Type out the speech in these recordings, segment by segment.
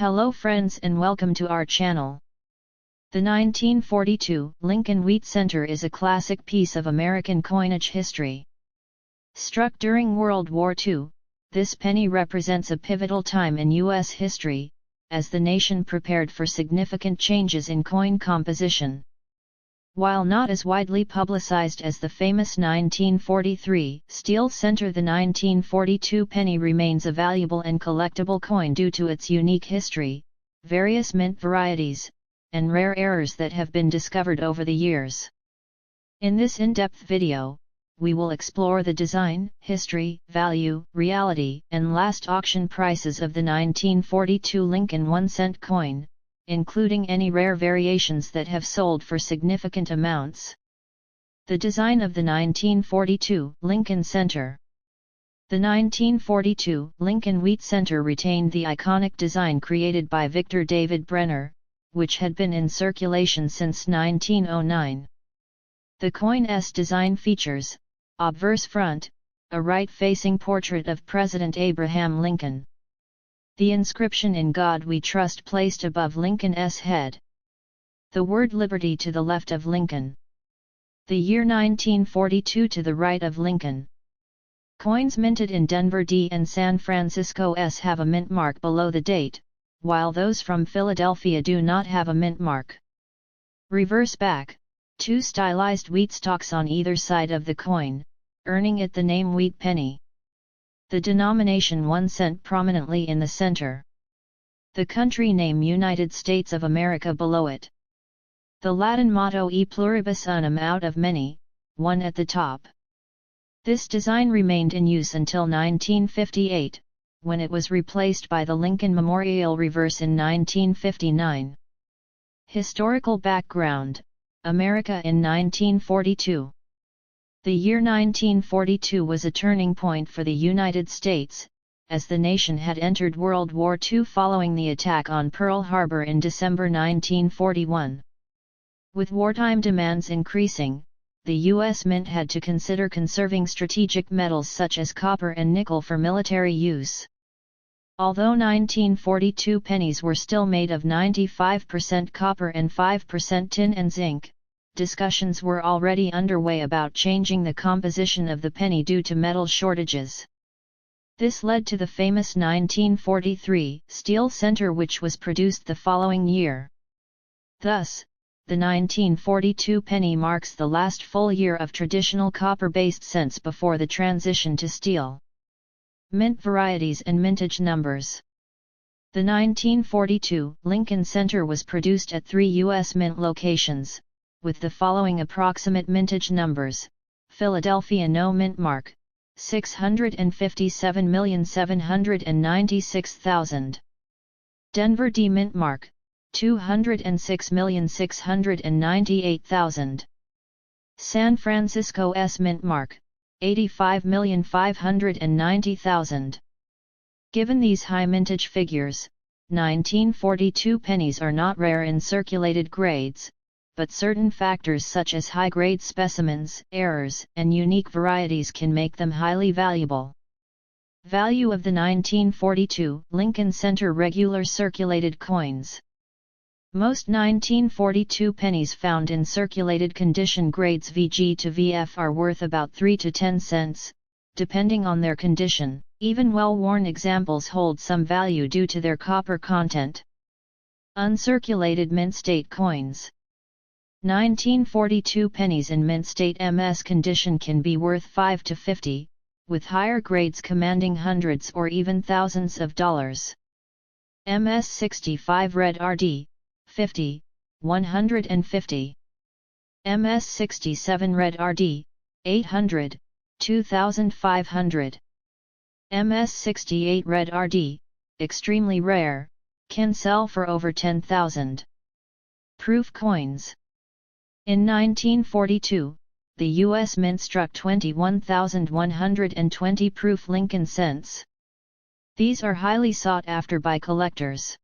Hello friends and welcome to our channel. The 1942 Lincoln Wheat Center is a classic piece of American coinage history. Struck during World War II, this penny represents a pivotal time in U.S. history, as the nation prepared for significant changes in coin composition. While not as widely publicized as the famous 1943 Steel Center, the 1942 penny remains a valuable and collectible coin due to its unique history, various mint varieties, and rare errors that have been discovered over the years. In this in-depth video, we will explore the design, history, value, reality, and last auction prices of the 1942 Lincoln 1-cent coin, including any rare variations that have sold for significant amounts. The design of the 1942 Lincoln Center. The 1942 Lincoln Wheat Center retained the iconic design created by Victor David Brenner, which had been in circulation since 1909. The coin's design features, obverse front, a right-facing portrait of President Abraham Lincoln. The inscription "In God We Trust" placed above Lincoln's head. The word "Liberty" to the left of Lincoln. The year 1942 to the right of Lincoln. Coins minted in Denver D and San Francisco S have a mint mark below the date, while those from Philadelphia do not have a mint mark. Reverse back, two stylized wheat stalks on either side of the coin, earning it the name wheat penny. The denomination 1 cent prominently in the center. The country name United States of America below it. The Latin motto E pluribus unum, out of many, one at the top. This design remained in use until 1958, when it was replaced by the Lincoln Memorial reverse in 1959. Historical background: America in 1942. The year 1942 was a turning point for the United States, as the nation had entered World War II following the attack on Pearl Harbor in December 1941. With wartime demands increasing, the U.S. Mint had to consider conserving strategic metals such as copper and nickel for military use. Although 1942 pennies were still made of 95% copper and 5% tin and zinc, discussions were already underway about changing the composition of the penny due to metal shortages. This led to the famous 1943 Steel Center, which was produced the following year. Thus, the 1942 penny marks the last full year of traditional copper-based cents before the transition to steel. Mint varieties and mintage numbers. The 1942 Lincoln Center was produced at 3 U.S. Mint locations, with the following approximate mintage numbers: Philadelphia No Mint Mark, 657,796,000. Denver D Mint Mark, 206,698,000. San Francisco S Mint Mark, 85,590,000. Given these high mintage figures, 1942 pennies are not rare in circulated grades, but certain factors such as high-grade specimens, errors, and unique varieties can make them highly valuable. Value of the 1942 Lincoln Center regular circulated coins. Most 1942 pennies found in circulated condition grades VG to VF are worth about 3 to 10 cents, depending on their condition. Even well-worn examples hold some value due to their copper content. Uncirculated mint state coins. 1942 pennies in mint state MS condition can be worth 5 to 50, with higher grades commanding hundreds or even thousands of dollars. MS 65 red RD, 50, 150. MS 67 red RD, 800, 2,500. MS 68 red RD, extremely rare, can sell for over 10,000. Proof coins. In 1942, the U.S. Mint struck 21,120 proof Lincoln cents. These are highly sought after by collectors.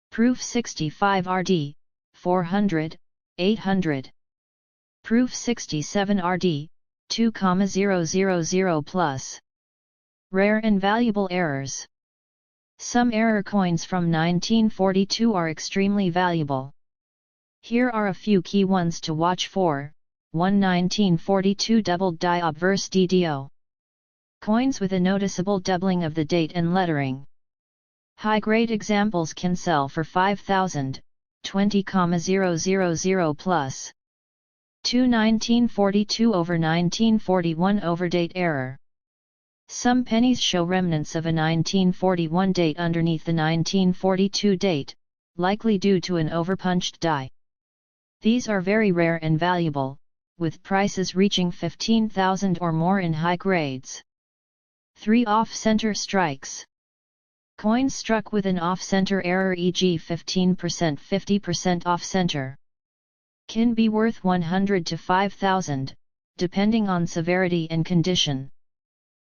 Proof 65 RD, 400, 800. Proof 67 RD, 2,000 plus. Rare and valuable errors. Some error coins from 1942 are extremely valuable. Here are a few key ones to watch for. 1. 1942 doubled die obverse DDO. Coins with a noticeable doubling of the date and lettering. High-grade examples can sell for 5,000, 20,000 plus. 2. 1942 over 1941 overdate error. Some pennies show remnants of a 1941 date underneath the 1942 date, likely due to an overpunched die. These are very rare and valuable, with prices reaching 15,000 or more in high grades. 3. Off-center strikes. Coins struck with an off-center error, e.g. 15%, 50% off-center, can be worth 100 to 5,000, depending on severity and condition.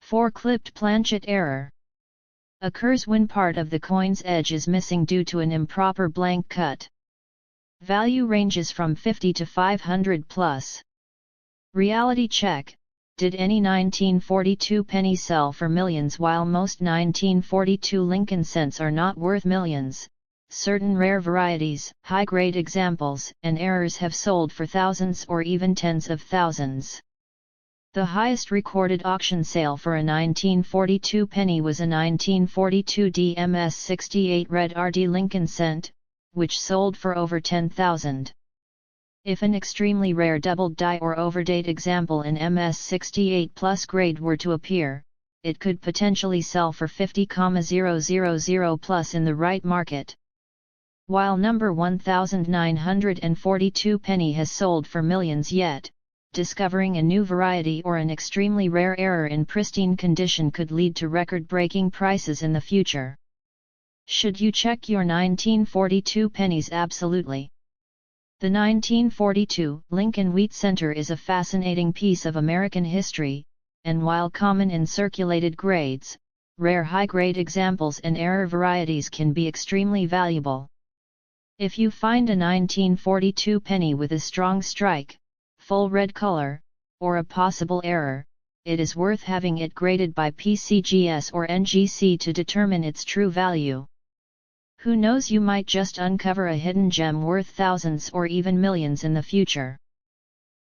4. Clipped planchet error. Occurs when part of the coin's edge is missing due to an improper blank cut. Value ranges from 50 to 500 plus. Reality check. Did any 1942 penny sell for millions? While most 1942 Lincoln cents are not worth millions, certain rare varieties, high-grade examples, and errors have sold for thousands or even tens of thousands. The highest recorded auction sale for a 1942 penny was a 1942 DMS 68 red RD Lincoln cent, which sold for over 10,000. If an extremely rare doubled die or overdate example in MS 68 plus grade were to appear, it could potentially sell for 50,000 plus in the right market. While number 1942 penny has sold for millions yet, discovering a new variety or an extremely rare error in pristine condition could lead to record-breaking prices in the future. Should you check your 1942 pennies? Absolutely. The 1942 Lincoln Wheat Center is a fascinating piece of American history, and while common in circulated grades, rare high-grade examples and error varieties can be extremely valuable. If you find a 1942 penny with a strong strike, full red color, or a possible error, it is worth having it graded by PCGS or NGC to determine its true value. Who knows, you might just uncover a hidden gem worth thousands or even millions in the future.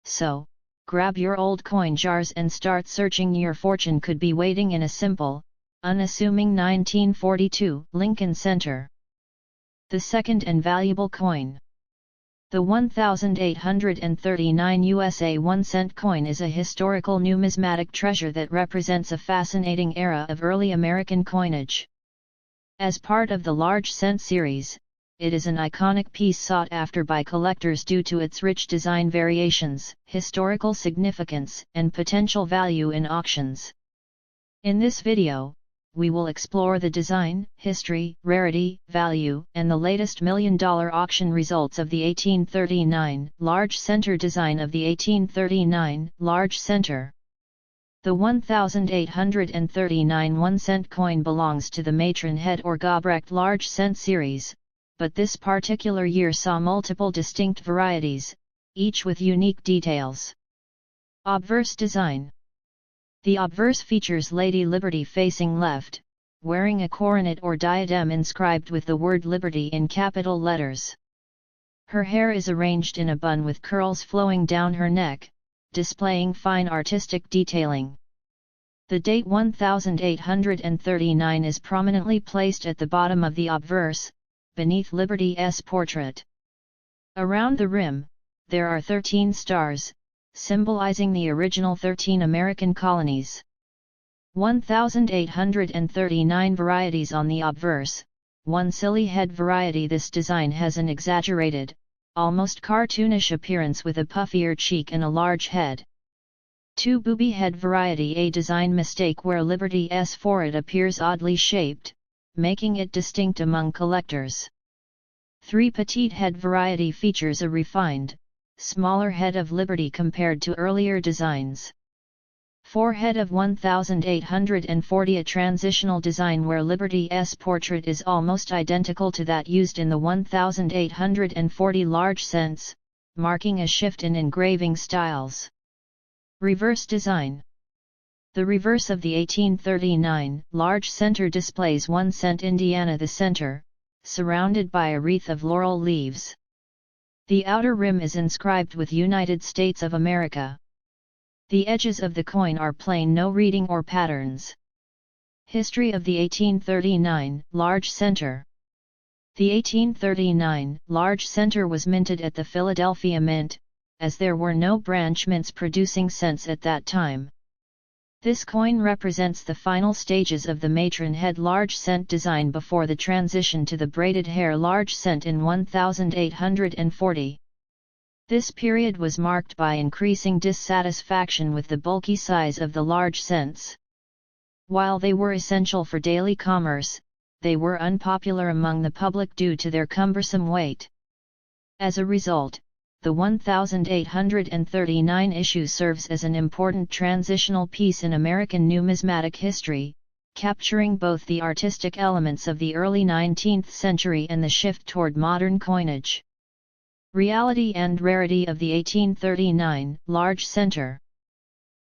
So, grab your old coin jars and start searching. Your fortune could be waiting in a simple, unassuming 1942 Lincoln Center. The second and valuable coin. The 1839 USA 1-cent coin is a historical numismatic treasure that represents a fascinating era of early American coinage. As part of the large cent series, it is an iconic piece sought after by collectors due to its rich design variations, historical significance, and potential value in auctions. In this video, we will explore the design, history, rarity, value, and the latest million-dollar auction results of the 1839 large center design of the 1839 large center. The 1839 1-cent coin belongs to the matron head or Gobrecht large cent series, but this particular year saw multiple distinct varieties, each with unique details. Obverse design. The obverse features Lady Liberty facing left, wearing a coronet or diadem inscribed with the word Liberty in capital letters. Her hair is arranged in a bun with curls flowing down her neck, displaying fine artistic detailing. The date 1839 is prominently placed at the bottom of the obverse, beneath Liberty's portrait. Around the rim, there are 13 stars, symbolizing the original 13 American colonies. 1839 varieties on the obverse. One silly head variety. This design has an exaggerated, almost cartoonish appearance with a puffier cheek and a large head. 2 booby head variety. A design mistake where Liberty's forehead appears oddly shaped, making it distinct among collectors. 3 petite head variety features a refined, smaller head of Liberty compared to earlier designs. 4 head of 1840. A transitional design where Liberty's portrait is almost identical to that used in the 1840 large cents, marking a shift in engraving styles. Reverse design. The reverse of the 1839 large center displays 1 cent Indiana the center, surrounded by a wreath of laurel leaves. The outer rim is inscribed with United States of America. The edges of the coin are plain, no reading or patterns. History of the 1839 large center. The 1839 large center was minted at the Philadelphia Mint, as there were no branch mints producing cents at that time. This coin represents the final stages of the matron head large cent design before the transition to the braided hair large cent in 1840. This period was marked by increasing dissatisfaction with the bulky size of the large cents. While they were essential for daily commerce, they were unpopular among the public due to their cumbersome weight. As a result, the 1839 issue serves as an important transitional piece in American numismatic history, capturing both the artistic elements of the early 19th century and the shift toward modern coinage. Reality and rarity of the 1839 large center.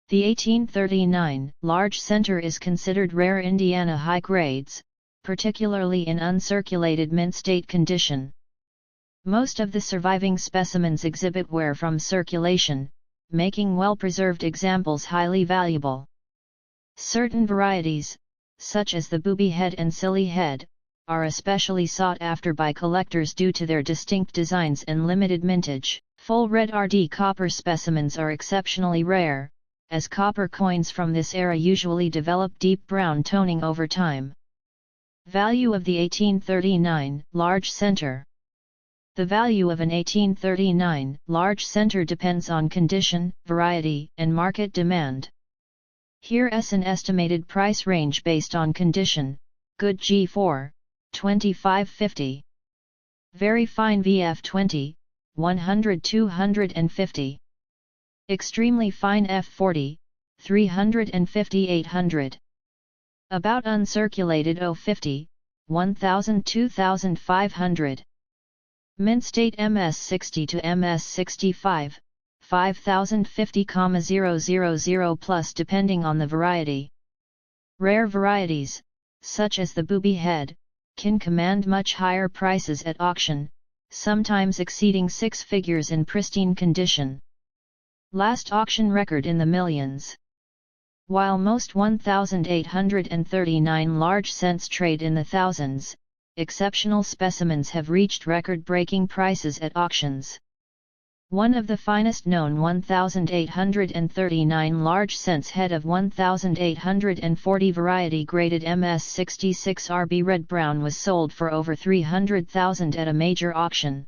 The 1839 large center is considered rare Indiana high grades, particularly in uncirculated mint state condition. Most of the surviving specimens exhibit wear from circulation, making well-preserved examples highly valuable. Certain varieties, such as the booby head and silly head, are especially sought after by collectors due to their distinct designs and limited mintage. Full red RD copper specimens are exceptionally rare, as copper coins from this era usually develop deep brown toning over time. Value of the 1839 large center. The value of an 1839 large center depends on condition, variety, and market demand. Here's an estimated price range based on condition: good G4, $25.50. Very fine VF20, $100–250. Extremely fine F40, $350–800. About uncirculated O50, $1,000–2,500. Mint state MS60 to MS65, 5050,000 plus depending on the variety. Rare varieties, such as the booby head, can command much higher prices at auction, sometimes exceeding 6 figures in pristine condition. Last auction record in the millions. While most 1839 large cents trade in the thousands, exceptional specimens have reached record-breaking prices at auctions. One of the finest known 1839 large cents head of 1840 variety graded MS66 RB red brown was sold for over $300,000 at a major auction.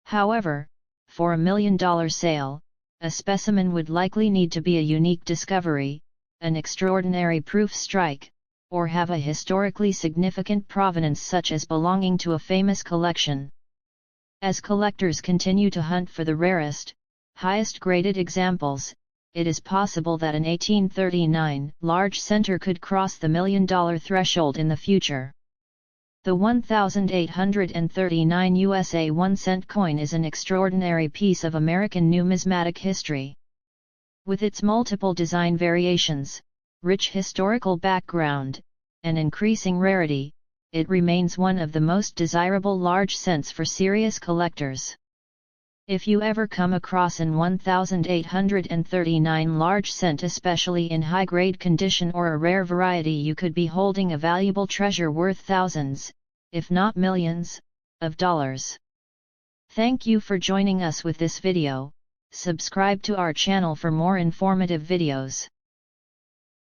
However, for $1 million sale, a specimen would likely need to be a unique discovery, an extraordinary proof strike, or have a historically significant provenance such as belonging to a famous collection. As collectors continue to hunt for the rarest, highest graded examples, it is possible that an 1839 large center could cross the $1 million threshold in the future. The 1839 USA 1 cent coin is an extraordinary piece of American numismatic history. With its multiple design variations, rich historical background, and increasing rarity, it remains one of the most desirable large cents for serious collectors. If you ever come across an 1839 large cent, especially in high-grade condition or a rare variety, you could be holding a valuable treasure worth thousands, if not millions, of dollars. Thank you for joining us with this video. Subscribe to our channel for more informative videos.